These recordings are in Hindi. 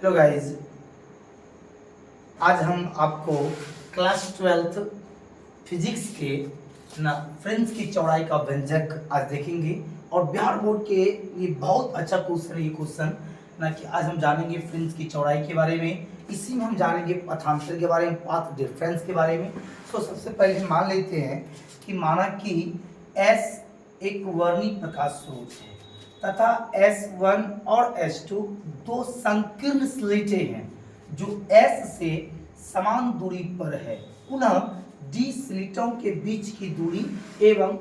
हेलो गाइस, आज हम आपको क्लास 12th फिजिक्स के ना फ्रेंच की चौड़ाई का व्यंजक आज देखेंगे। और बिहार बोर्ड के ये बहुत अच्छा क्वेश्चन है ये क्वेश्चन ना कि आज हम जानेंगे फ्रेंच की चौड़ाई के बारे में। इसी में हम जानेंगे पथांतर के बारे में, पाथ डिफरेंस के बारे में। तो सबसे पहले हम मान लेते हैं कि माना कि एस एक वर्णीय प्रकाश स्रोत है तथा S1 और S2 दो संकीर्ण स्लिटें हैं जो S से समान दूरी पर है। पुनः D स्लिटों के बीच की दूरी एवं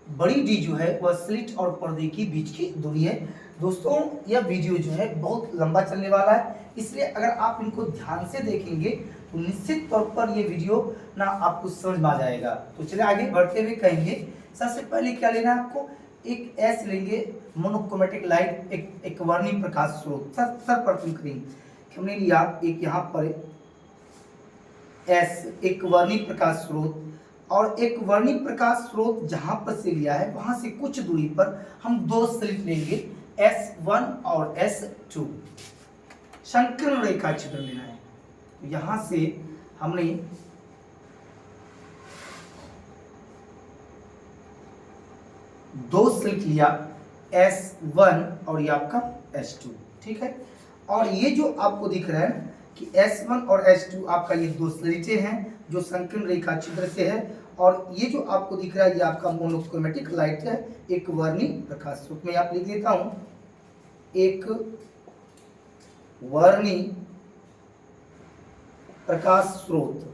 बड़ी D जो है वह स्लिट और पर्दे की बीच की दूरी है। दोस्तों, यह वीडियो जो है बहुत लंबा चलने वाला है, इसलिए अगर आप इनको ध्यान से देखेंगे तो निश्चित तौर पर यह वीडियो ना आपको समझ में आ जाएगा। तो चलिए आगे बढ़ते हुए कहेंगे, सबसे पहले क्या लेना है आपको, एक एस लेंगे, मोनोक्रोमेटिक लाइट, एक वर्णीय प्रकाश स्रोत। सर्वप्रथम करेंगे, हमने लिया एक यहाँ पर एस एक वर्णीय प्रकाश स्रोत, और एक वर्णीय प्रकाश स्रोत जहां पर से लिया है वहां से कुछ दूरी पर हम दो स्लिट लेंगे, S1 और S2। संकीर्ण रेखा चित्र लेना है, तो यहां से हमने दो स्लिट लिया, S1 और ये आपका S2, ठीक है। और ये जो आपको दिख रहा है कि S1 और S2 आपका ये दो स्लिटें हैं जो संकीर्ण रेखा चित्र से है, और ये जो आपको दिख रहा है ये आपका मोनोक्रोमेटिक लाइट है, एक वर्णीय प्रकाश स्रोत। मैं आप लिख देता हूं, एक वर्णीय प्रकाश स्रोत।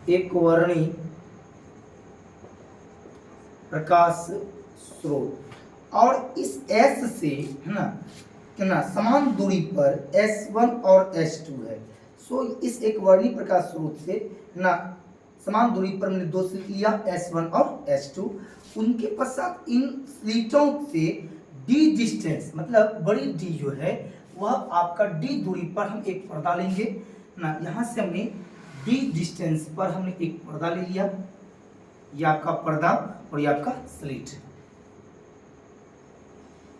एक वर्णीय प्रकाश स्रोत, और इस S से है ना समान दूरी पर S1 और S2 है। सो इस एक वर्णीय प्रकाश स्रोत से ना समान दूरी पर मैंने दो स्लिट लिया, S1 और S2। उनके पश्चात इन स्लिटों से D डिस्टेंस, मतलब बड़ी D जो है वह आपका D दूरी पर हम एक पर्दा लेंगे ना। यहाँ से हमने D डिस्टेंस पर हमने एक पर्दा ले लिया, ये आपका पर्दा और ये आपका स्लिट।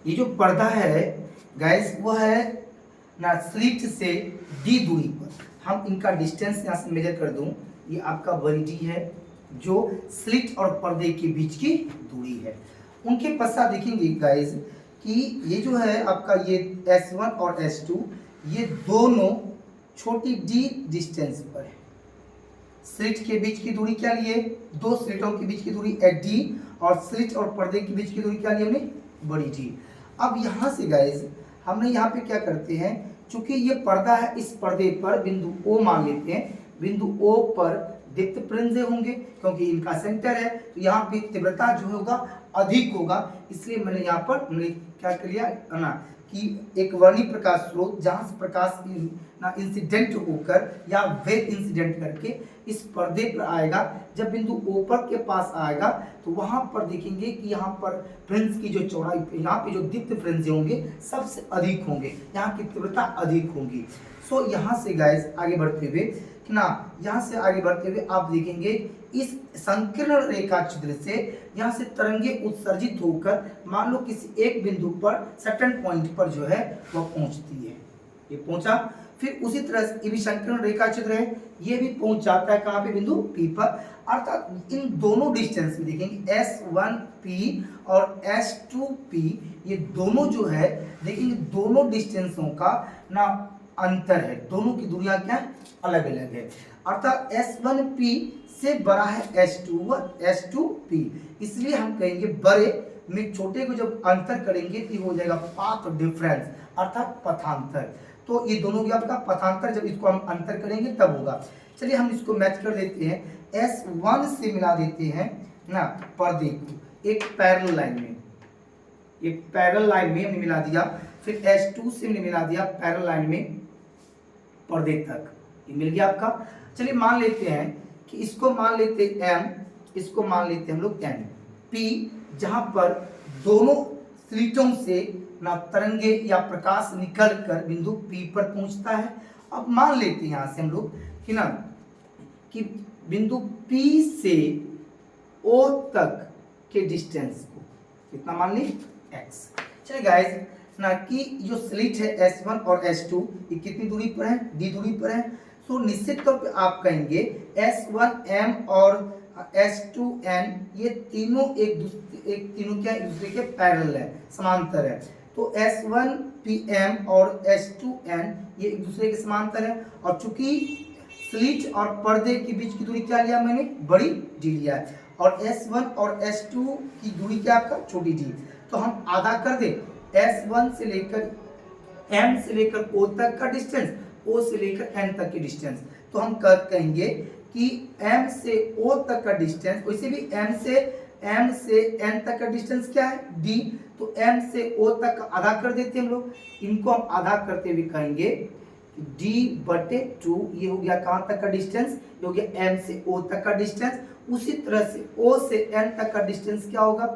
ये जो पर्दा है गाइस वह है ना स्लिट से D दूरी पर। हम इनका डिस्टेंस यहाँ से मेजर कर दूं, ये आपका बड़ी D है जो स्लिट और पर्दे के बीच की दूरी है। उनके पश्चात देखेंगे गाइस कि ये जो है आपका ये S1 और S2 ये दोनों छोटी D डिस्टेंस पर है। स्लिट के बीच की दूरी क्या लिए, दो स्लिटों के बीच की दूरी D, और स्लिट और पर्दे के बीच की दूरी क्या लिए हमने, बड़ी D। अब यहाँ से गाइस हमने यहाँ पे क्या करते हैं, चूंकि ये पर्दा है इस पर्दे पर बिंदु O मान लेते हैं। बिंदु O पर दीप्त प्रिंज होंगे क्योंकि इनका सेंटर है, तो यहाँ पे तीव्रता जो होगा अधिक होगा, इसलिए मैंने यहाँ पर क्या कर लिया ना कि एक वर्णीय प्रकाश स्रोत जहां से प्रकाश ना इंसिडेंट होकर या वेव इंसिडेंट करके इस पर्दे पर आएगा, जब बिंदु O पर के पास आएगा तो वहां पर देखेंगे कि यहाँ पर फ्रिंज की जो चौड़ाई, यहाँ पे जो दीप्त फ्रिंज होंगे सबसे अधिक होंगे, यहाँ की तीव्रता अधिक होगी। सो यहाँ से गाइस आगे बढ़ते हुए ना, यहाँ से आगे बढ़ते हुए आप देखेंगे इस संकीर्ण रेखा चित्र से यहाँ से तरंगे उत्सर्जित होकर मान लो किसी एक बिंदु पर सर्टेन पॉइंट पर जो है वह पहुंचती है, ये पहुंचा। फिर उसी तरह से ये भी संकीर्ण रेखा चित्र है, ये भी पहुंच जाता है कहाँ पे, बिंदु P पर। अर्थात इन दोनों डिस्टेंस में देखेंगे S1P और S2P, ये दोनों जो है देखेंगे दोनों डिस्टेंसों का ना अंतर है, दोनों की दूरियां क्या अलग अलग है। अर्थात S1P से बड़ा है S2P, इसलिए हम कहेंगे बड़े में छोटे को जब अंतर करेंगे तो हो जाएगा पाथ डिफरेंस, अर्थात पथांतर। तो ये दोनों की आपका पथांतर जब इसको हम अंतर करेंगे तब होगा। चलिए हम इसको मैच कर देते हैं, S1 से मिला देते हैं ना पर्दे को एक पैरेलल लाइन में, एक पैरेलल लाइन में हमने मिला दिया। फिर S2 से हमने मिला दिया पैरेलल लाइन में पर्दे तक, ये मिल गया आपका। चलिए मान लेते हैं कि इसको मान लेते M, इसको मान लेते हैं हम लोग N। P जहां पर दोनों स्लिटों से ना तरंगे या प्रकाश निकल कर बिंदु P पर पहुंचता है। अब मान लेते हैं यहां से हम लोग कि ना कि बिंदु P से O तक के डिस्टेंस को कितना मान ली x। चलिए गाइस ना कि जो स्लिट है S1 और S2 ये कितनी दूरी पर है, d दूरी पर है। तो निश्चित तौर पे आप कहेंगे S1m और S2n ये तीनों तीनों क्या एक दूसरे के पैरेलल है, समांतर है। तो S1pm और S2n ये एक दूसरे के समांतर है। और चूंकि स्लिट और पर्दे के बीच की दूरी क्या लिया मैंने, बड़ी डी लिया है, और S1 और S2 की दूरी क्या आपका, छोटी डी। तो हम आधा कर दे, S1 से लेकर M से लेकर O तक का डिस्टेंस, O से लेकर N तक की डिस्टेंस। तो हम कहेंगे कि M से O तक का डिस्टेंस, वैसे भी M से N तक का डिस्टेंस क्या है, D। तो M से O तक का आधा कर देते हैं हम लोग, इनको हम आधा करते हुए कहेंगे D/2। ये हो गया कहाँ तक का डिस्टेंस, ये हो गया M से O तक का डिस्टेंस। उसी तरह से O से N तक का डिस्टेंस क्या होगा,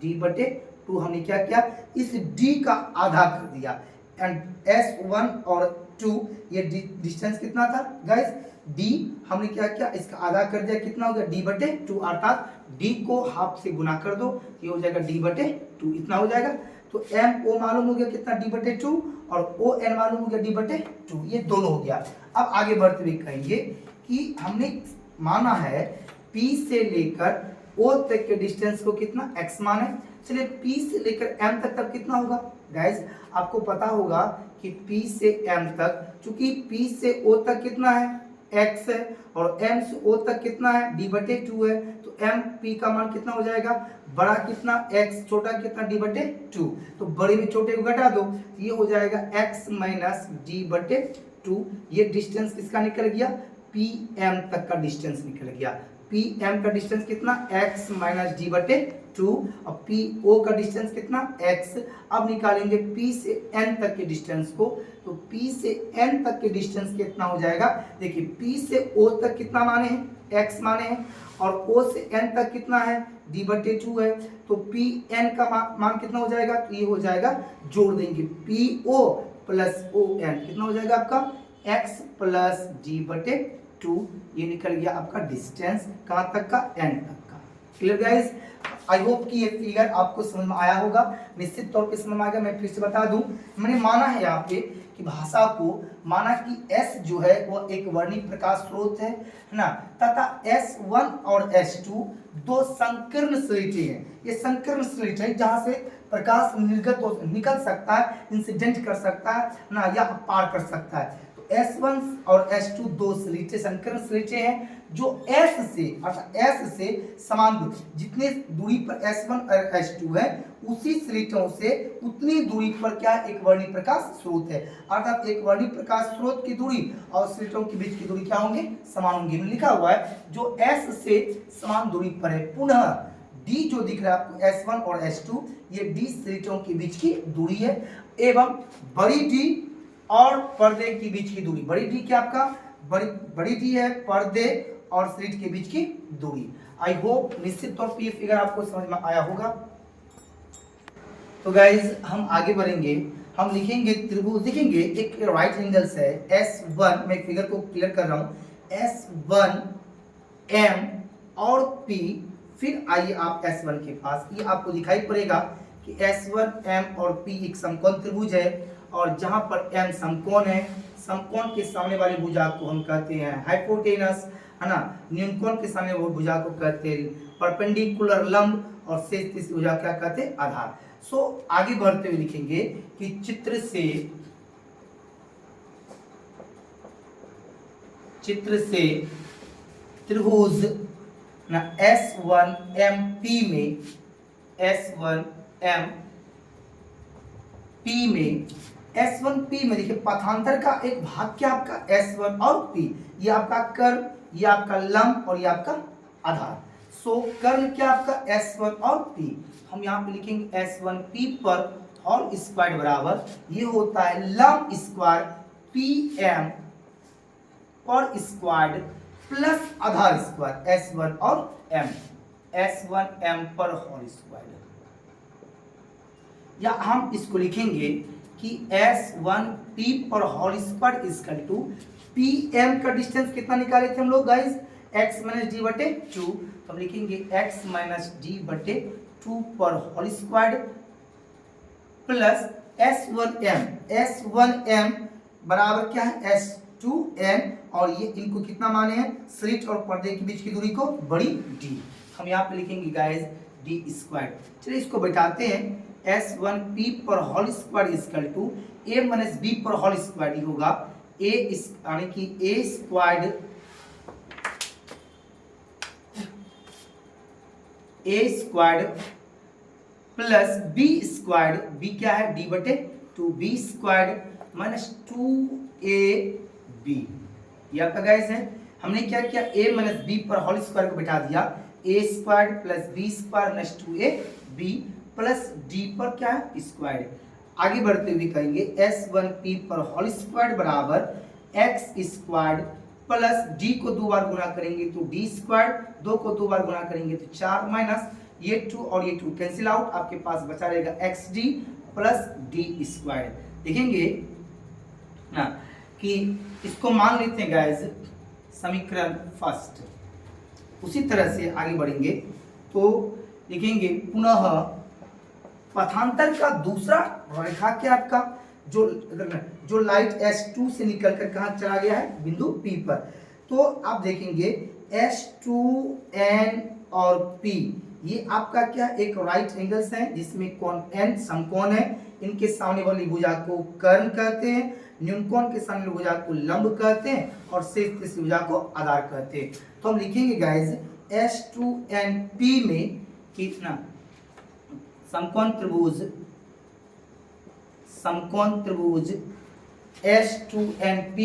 D/2। हमने क्या किया, इस D का आधा कर दिया। एंड S1 और 2 ये डिस्टेंस कितना था गाइस, D। हमने क्या किया, इसका आधा कर दिया, कितना हो गया, D/2, अर्थात D को हाफ से गुना कर दो, ये हो जाएगा D/2, इतना हो जाएगा। तो MO मालूम हो गया कितना, D/2, और ON मालूम हो गया D/2, ये दोनों हो गया। अब आगे बढ़ते हुए कहेंगे कि हमने माना है P से लेकर O तक के डिस्टेंस को कितना, x माने। चलिए P से लेकर M तक तब कितना होगा गाइस, आपको पता होगा कि P से M तक, चूंकि P से O तक कितना है, x है, और M से O तक कितना है, D/2 है। तो MP का मान कितना हो जाएगा, बड़ा कितना x, छोटा कितना D/2। तो बड़े में छोटे को घटा दो, ये हो जाएगा x माइनस D/2। ये डिस्टेंस किसका निकल गया, PM तक का डिस्टेंस निकल गया। PM का डिस्टेंस कितना, x माइनस D/2, और PO का डिस्टेंस कितना, x। अब निकालेंगे P से N तक के डिस्टेंस को, तो P से N तक के डिस्टेंस कितना हो जाएगा, देखिए P से O तक कितना माने हैं, x माने हैं, और O से N तक कितना है, D/2 है। तो PN का मान कितना हो जाएगा, तो ये हो जाएगा, जोड़ देंगे PO प्लस ON, कितना हो जाएगा आपका, x प्लस D/2। ये निकल गया आपका डिस्टेंस कहाँ तक का, N तक का। क्लियर गाइस, आई होप कि ये फिगर आपको समझ में आया होगा, निश्चित तौर पे समझ में आ गया। मैं फिर से बता दूं, मैंने माना है यहाँ पे कि भाषा को माना कि S जो है वो एक वर्णिक प्रकाश स्रोत है ना, तथा S1 और S2 दो संकीर्ण स्लिटें हैं। ये संकीर्ण स्लिट है जहाँ से प्रकाश निर्गत निकल सकता है, इंसिडेंट कर सकता है ना, या पार कर सकता है। S1 और S2 दो स्लिटें, संकीर्ण स्लिटें हैं जो S से, अर्थात S से समान दूरी, जितने दूरी पर S1 और S2 है उसी स्लिटों से उतनी दूरी पर क्या एक वर्णिक प्रकाश स्रोत है। अर्थात एक वर्णिक प्रकाश स्रोत की दूरी और स्लिटों के बीच की दूरी क्या होंगे, समान होंगे। लिखा हुआ है जो S से समान दूरी पर है। पुनः D जो दिख रहा है आपको, S1 और S2, ये D स्लिटों के बीच की दूरी है, एवं बड़ी D और पर्दे के बीच की दूरी, बड़ी डी क्या आपका, बड़ी डी है पर्दे और स्लिट के बीच की दूरी। आई होप निश्चित तौर पर ये फिगर आपको समझ में आया होगा। तो गाइज हम आगे बढ़ेंगे, हम लिखेंगे त्रिभुज, देखेंगे एक राइट एंगल्स है S1, मैं फिगर को क्लियर कर रहा हूँ, S1 M और P। फिर आइए आप S1 के पास, ये आपको दिखाई पड़ेगा कि S1 M और P एक समकोण त्रिभुज है, और जहां पर M समकोण है, समकोण के सामने वाले भुजा को हम कहते हैं हाइपोटेनस, है ना। न्यूनकोण के सामने वो भुजा को कहते हैं परपेंडिकुलर लंब, और शेष तीसरी भुजा क्या कहते हैं, आधार। सो आगे बढ़ते हुए लिखेंगे कि चित्र से त्रिभुज ना S1MP में, S1P में देखिए पथांतर का एक भाग क्या आपका S1 और P, ये आपका कर्ण, ये आपका लंब, और ये आपका आधार। सो कर्ण क्या आपका S1 और P, हम यहाँ पे लिखेंगे S1P पर होल स्क्वायर बराबर, ये होता है लंब स्क्वायर PM पर स्क्वायर प्लस आधार स्क्वायर S1 और M, S1M पर होल स्क्वायर। या हम इसको लिखेंगे कि S1P पर whole square equal to PM का डिस्टेंस कितना निकाले थे हम लोग गाइस, x माइनस D/2, तो हम लिखेंगे x माइनस D/2 टू पर होल स्क्वायर प्लस S1m बराबर क्या है S2n, और ये इनको कितना माने हैं स्लिट और पर्दे के बीच की दूरी को बड़ी d, हम यहाँ पे लिखेंगे गाइस d स्क्वायर। चलिए इसको बैठाते हैं, S1p पर whole square equal to a minus b पर होल स्क्वायर होगा a यानी कि a square plus b square, b क्या है d बटे 2b स्क्वायर माइनस 2ab, ये आपका गाइस है। हमने क्या किया a माइनस b पर होल स्क्वायर को बिठा दिया, a square plus b square minus 2ab plus d पर क्या है स्क्वायर। आगे बढ़ते हुए कहेंगे S1p पर होल स्क्वायर बराबर x स्क्वायर प्लस d को 2 बार गुना करेंगे तो d स्क्वायर, 2 को 2 बार गुना करेंगे तो 4 माइनस ये 2 और ये 2 कैंसिल आउट, आपके पास बचा रहेगा xd प्लस d स्क्वायर। देखेंगे ना कि इसको मान लेते हैं गाइस समीकरण फर्स्ट। उसी तरह से आगे बढ़ेंगे तो देखेंगे पुनः पथांतर का दूसरा रेखा क्या आपका जो लाइट S2 से निकलकर कहाँ चला गया है बिंदु P पर, तो आप देखेंगे S2n और P ये आपका क्या एक राइट एंगल्स है जिसमें कोण n समकोण है, इनके सामने वाली भुजा को कर्ण कहते हैं, न्यूनकोण के सामने भुजा को लंब कहते हैं और शेष तीसरी भुजा को आधार कहते हैं। तो हम लिखेंगे गाइस S2nP में कितना समकोण त्रिभुज S2nP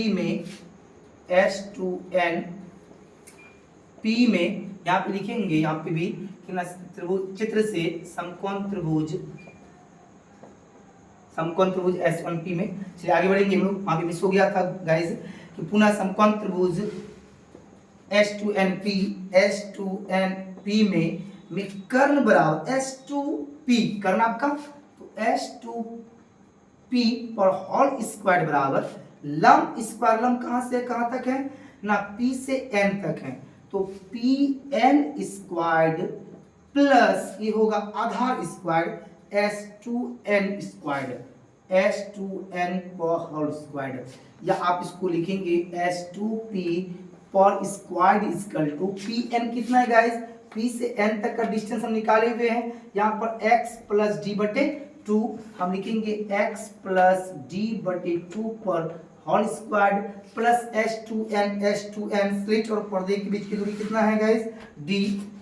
में यहाँ पे लिखेंगे, यहाँ पे भी त्रिभुज चित्र से समकोण त्रिभुज S1P में। चलिए आगे बढ़ेंगे हम लोग, वहां पे मिस हो गया था गाइस कि पुनः समकोण त्रिभुज S2nP में कर्ण बराबर S2P, कर्ण आपका तो S2P पर होल स्क्वायर बराबर लंब स्क्वायर, लंब कहां से कहां तक है ना P से n तक है, तो Pn स्क्वायर प्लस ये होगा आधार स्क्वायर S2n पर होल स्क्वायर, या आप इसको लिखेंगे S2P पर स्क्वायर इक्वल टू Pn कितना है गाइस, P से n तक का डिस्टेंस हम निकाले हुए हैं, यहाँ पर x प्लस d बटे 2, हम लिखेंगे x प्लस d बटे 2 पर whole square plus S2n slit और पर्दे के बीच की दूरी कितना है गाइस d,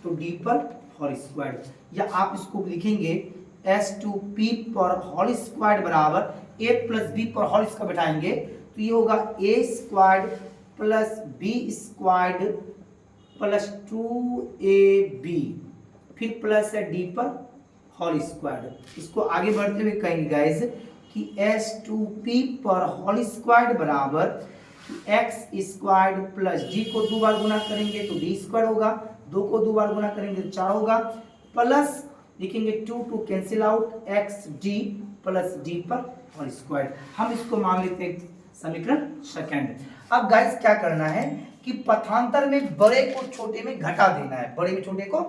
तो d पर होल स्क्वायर, या आप इसको लिखेंगे S2p पर होल स्क्वायर बराबर a प्लस b पर होल स्क्वायर बैठाएंगे तो ये होगा a square plus b square plus 2ab फिर प्लस है d पर होल स्क्वायर। इसको आगे बढ़ते हुए कहेंगे गाइस कि S2p पर होल स्क्वायर बराबर x स्क्वायर प्लस d को 2 बार गुना करेंगे तो d स्क्वायर होगा, 2 को 2 बार गुना करेंगे तो 4 होगा, प्लस लिखेंगे 2 cancel out xd plus d पर होल स्क्वायर। हम इसको मान लेते हैं समीकरण सेकंड। अब गाइस क्या करना है कि पथांतर में बड़े को छोटे में घटा देना है, बड़े में छोटे को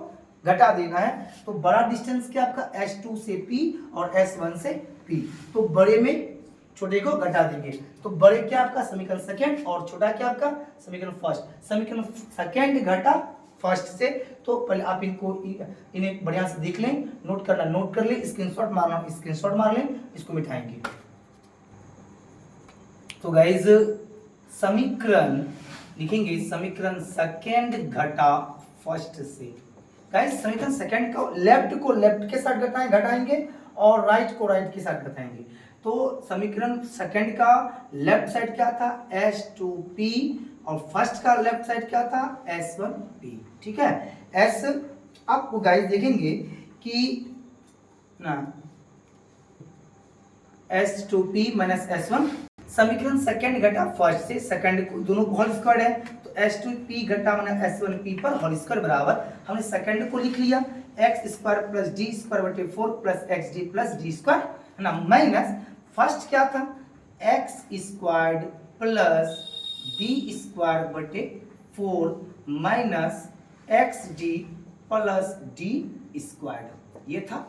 घटा देना है, तो बड़ा डिस्टेंस क्या आपका S2 से P और S1 से P, तो बड़े में छोटे को घटा देंगे, तो बड़े क्या आपका समीकरण सेकंड और छोटा क्या आपका समीकरण फर्स्ट। समीकरण सेकंड घटा फर्स्ट से, तो पहले आप इन्हें बढ़िया से देख लें, नोट कर लें, स्क्रीनशॉट मार लें, इसको मिटाएंगे। तो गाइज समीकरण लिखेंगे समीकरण सेकंड घटा फर्स्ट से। गाइज समीकरण सेकंड को लेफ्ट के साथ घटाएंगे और राइट को राइट के साथ घटाएंगे। तो समीकरण सेकंड का लेफ्ट साइड क्या था S2p और फर्स्ट का लेफ्ट साइड क्या था S1p, ठीक है। S आपको गाइज देखेंगे कि ना S2p माइनस S1, समीकरण सेकंड घटा फर्स्ट से, सेकंड को दोनों को होल स्क्वायर है तो S2p घटा माइनस S1p पर होल स्क्वायर बराबर हमने सेकंड को लिख लिया x square plus d square बटे 4 plus xd plus d square है ना, माइनस फर्स्ट क्या था x square plus d square बटे 4 minus xd plus d square. ये था।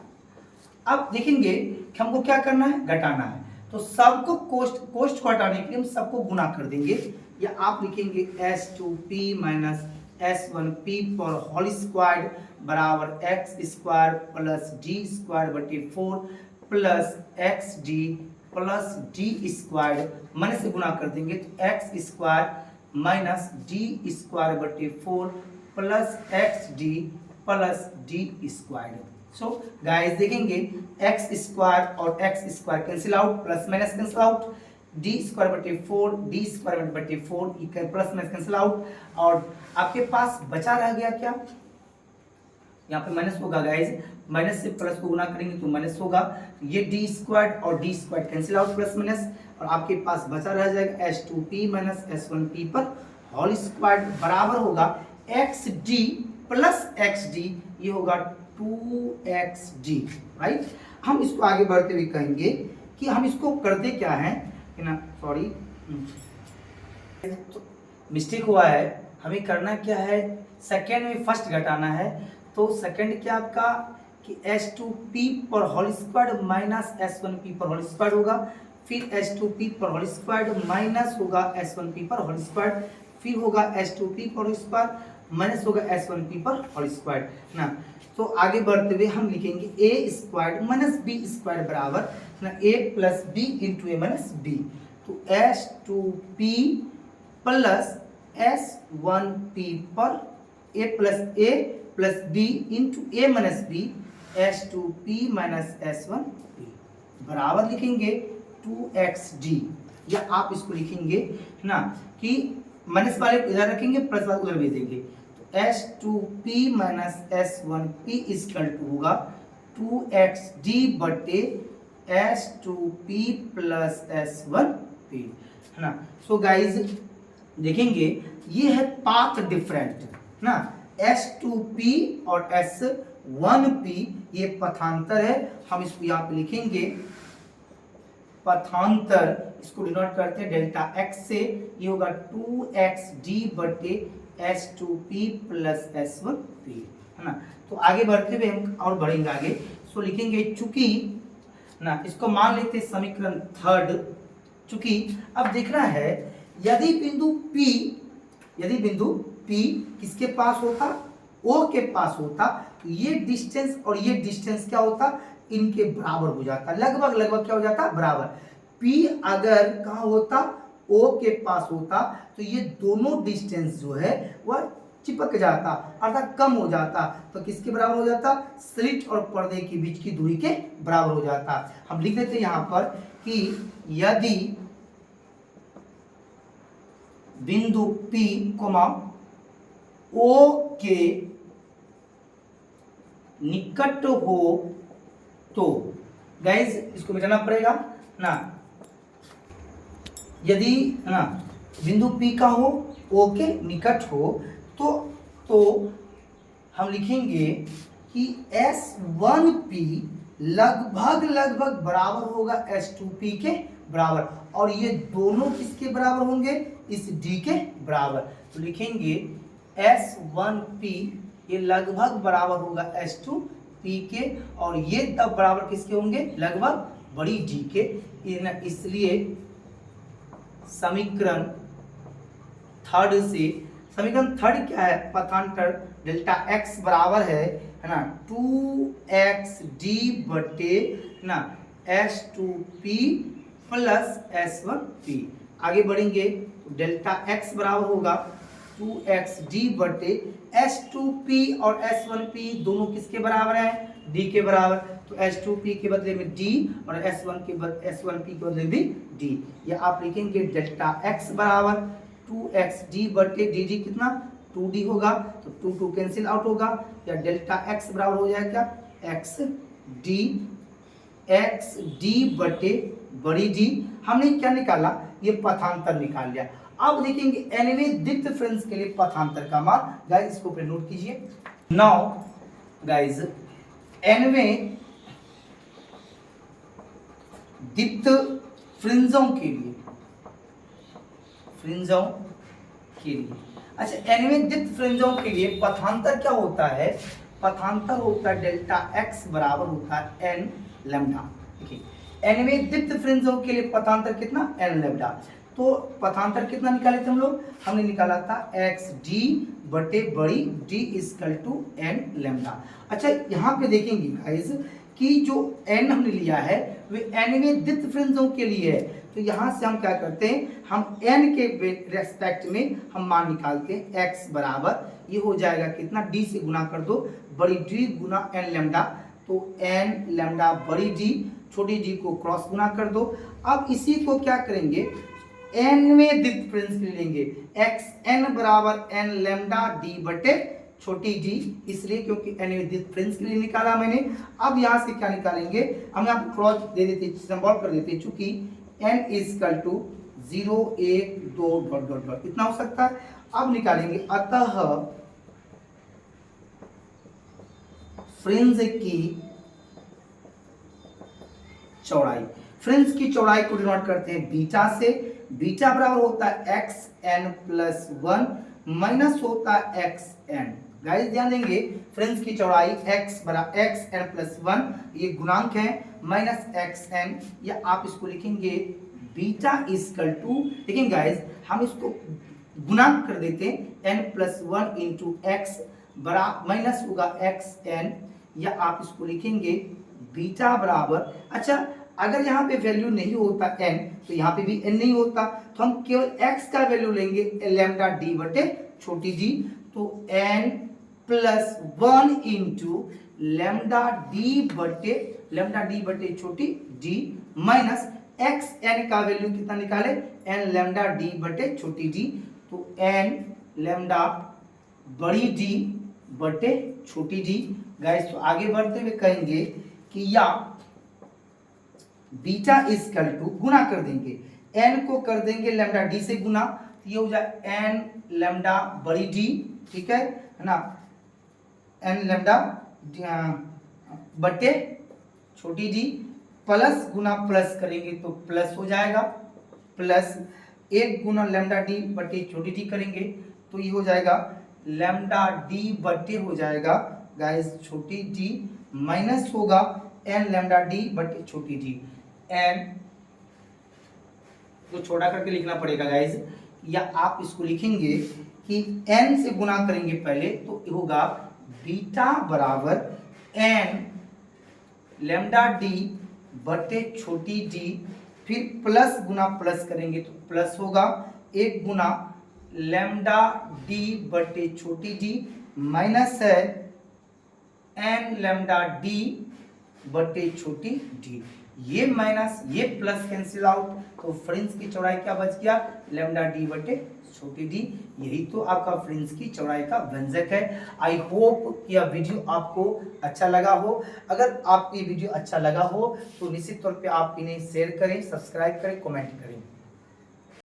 अब देखेंगे कि हमको क्या करना है, घटाना है। तो सबको कोष्ट को हटाने के लिए हम सबको गुना कर देंगे, या आप लिखेंगे S2P माइनस S1P पर होल स्क्वायर बराबर x square plus D square बटे 4 plus x D plus D square, मन से गुना कर देंगे तो x square minus D square बटे 4 plus x D square. So guys देखेंगे एक्स स्क्वायर और x square cancel out, plus minus cancel out, D square बटे 4 डी स्क्वायर बटे 4 प्लस माइनस कैंसिल आउट, और आपके पास बचा रह गया क्या, यहाँ पे माइनस होगा गाइस, माइनस से प्लस को गुना करेंगे तो माइनस होगा, ये डी स्क्वायर और D square cancel out plus minus, और आपके पास बचा रह जाएगा S2P माइनस S1P पर होल स्क्वायर बराबर होगा x D plus x D, ये होगा 2xd, राइट। हम इसको आगे बढ़ते हुए कहेंगे कि हम इसको करते क्या है ना, सॉरी तो मिस्टेक हुआ है, हमें करना क्या है, सेकेंड में फर्स्ट घटाना है। तो सेकेंड क्या आपका कि S2P पर होल स्क्वायर माइनस S1P पर होल स्क्वायर होगा, फिर S2P पर होल स्क्वायर माइनस होगा S1P पर होल स्क्वायर, फिर होगा S2P पर होल स्क्वायर माइनस होगा S1P पर होल स्क्वायर ना। तो आगे बढ़ते हुए हम लिखेंगे A square minus B square बराबर ना A plus B into A minus B, तो S2P प्लस S1P पर A plus B into A minus B, S2P minus S1P बराबर लिखेंगे 2xd, या आप इसको लिखेंगे ना कि माइनस वाले इधर रखेंगे, प्लस वाले उधर भेज देंगे, तो S2P minus S1P equal to होगा 2xd बटे S2P प्लस S1P, है ना। सो गाइज देखेंगे ये है पाथ डिफरेंट ना, S2P और S1P ये पथांतर है, हम इसको यहाँ पे लिखेंगे पथांतर, इसको डिनोट करते हैं डेल्टा x से, ये होगा 2xd बटे S2P प्लस S1P, है ना। तो आगे बढ़ते हुए हम और बढ़ेंगे आगे, सो लिखेंगे चूंकि ना, इसको मान लेते हैं समीकरण थर्ड, चूंकि अब देखना है यदि बिंदु P किसके पास होता, O के पास होता, तो ये डिस्टेंस और ये डिस्टेंस क्या होता, इनके बराबर हो जाता, लगभग क्या हो जाता, बराबर। P अगर कहाँ होता, O के पास होता, तो ये दोनों डिस्टेंस जो है वह चिपक जाता, अर्थात कम हो जाता, तो किसके बराबर हो जाता, स्लिट और पर्दे के बीच की दूरी के बराबर हो जाता। हम लिख देते हैं यहाँ पर कि यदि बिंदु P O के निकट हो तो, गाइस इसको मिटाना पड़ेगा ना, यदि ना बिंदु P का हो O के निकट हो तो हम लिखेंगे कि S1P लगभग बराबर होगा S2P के बराबर, और ये दोनों किसके बराबर होंगे, इस D के बराबर। तो लिखेंगे S1P ये लगभग बराबर होगा S2P के, और ये तब बराबर किसके होंगे, लगभग बड़ी D के, इसलिए समीकरण थर्ड क्या है, पथांतर डेल्टा x बराबर है ना 2xd बटे ना S2P प्लस S1P। आगे बढ़ेंगे तो डेल्टा x बराबर होगा 2xd बटे S2P और S1P दोनों किसके बराबर हैं, d के बराबर, तो S2P के बदले में d और S1P के बदले में भी d, या आप लिखेंगे डेल्टा x बराबर 2xd बटे dd कितना 2d होगा, तो 2 कैंसिल आउट होगा, या डेल्टा x बराबर हो जाएगा xd बटे बड़ी d। हमने क्या निकाला, ये पथांतर निकाल लिया। अब देखेंगे एनवें दीप्त फ्रेंड्स के लिए पथांतर का मान, गाइस इसको पे नोट कीजिए। नाउ गाइस एनवें दीप्त फ्रिंजों के लिए अच्छा, एनवें दीप्त फ्रिंजों के लिए पथांतर क्या होता है, पथांतर होता है डेल्टा एक्स बराबर होता है एन लैम्डा। देखिए एन में दीप्त फ्रिंजों के लिए पथांतर कितना, एन लैम्डा। तो पथांतर कितना निकाले थे हम लोग, हमने निकाला था एक्स डी बटे बड़ी D equal to n lambda. अच्छा यहाँ पे देखेंगे गाइस कि जो n हमने लिया है वे n में द्वितीय फ्रेंजों के लिए है। तो यहाँ से हम क्या करते हैं, हम n के रेस्पेक्ट में हम मान निकालते हैं। x बराबर ये हो जाएगा कितना, d से गुना कर दो, बड़ी D गुना n लैम्डा। तो n लैम्डा बड़ी D, छोटी d को क्रॉस गुना कर दो। अब इसी को क्या करेंगे, n में द्वितीय फ्रेंज ले लेंगे, x n बराबर n लैम्डा d बटे छोटी जी, इसलिए क्योंकि n में द्वितीय फ्रेंज के लिए निकाला मैंने। अब यहाँ से क्या निकालेंगे, हम यहाँ क्रॉस दे देते, सिंबल कर देते, चूंकि n equal to 0 1 2 dot dot dot इतना हो सकता है। अब निकालेंगे, अतः फ्रेंज की चौड़ाई, फ्रेंज की चौड़ाई को डिनोट करते हैं बीटा से। बीटा बराबर होता है एक्स एन प्लस 1 माइनस होता है एक्स एन। गाइस ध्यान देंगे, फ्रेंज की चौड़ाई x बराबर एक्स एन प्लस 1, ये गुणांक है, माइनस एक्स एन, या आप इसको लिखेंगे बीटा इजकल टू, लेकिन गाइस हम इसको गुणांक कर देते हैं, n प्लस 1 इंटू एक्स बराबर माइनस होगा एक्स एन, या आप इसको लिखेंगे बीटा बराबर। अच्छा अगर यहाँ पे वैल्यू नहीं होता n, तो यहाँ पे भी n नहीं होता, तो हम केवल x का वैल्यू लेंगे लैम्डा d बटे छोटी जी। तो n plus 1 into lambda D बटे छोटी d माइनस एक्स एन का वैल्यू कितना निकाले, n लैम्डा d बटे छोटी d। तो n लैम्डा बड़ी d बटे छोटी d। गाइस तो आगे बढ़ते हुए कहेंगे कि या बीटा इजकल टू गुना कर देंगे, n को कर देंगे लैम्डा d से गुना, तो ये हो जाए n लैम्डा बड़ी d, ठीक है ना, n लैम्डा बटे छोटी d, प्लस गुना प्लस करेंगे तो प्लस हो जाएगा, प्लस 1 गुना लैम्डा d बटे छोटी d करेंगे तो ये हो जाएगा लैम्डा d बटे हो जाएगा गाइस छोटी d, माइनस होगा n लैम्डा d बटे छोटी d। n तो छोटा करके लिखना पड़ेगा गाइस, या आप इसको लिखेंगे कि n से गुना करेंगे पहले, तो होगा बीटा बराबर n लैम्डा d बटे छोटी d, फिर प्लस गुना प्लस करेंगे तो प्लस होगा 1 गुना लैम्डा d बटे छोटी d, माइनस है n लैम्डा d बटे छोटी d। ये माइनस ये प्लस कैंसिल आउट, तो फ्रिंज की चौड़ाई क्या बच गया, लैम्डा d बटे छोटी d। यही तो आपका फ्रिंज की चौड़ाई का व्यंजक है। आई होप यह वीडियो आपको अच्छा लगा हो। अगर आपको ये वीडियो अच्छा लगा हो तो निश्चित तौर पे आप इन्हें शेयर करें, सब्सक्राइब करें, कमेंट करें।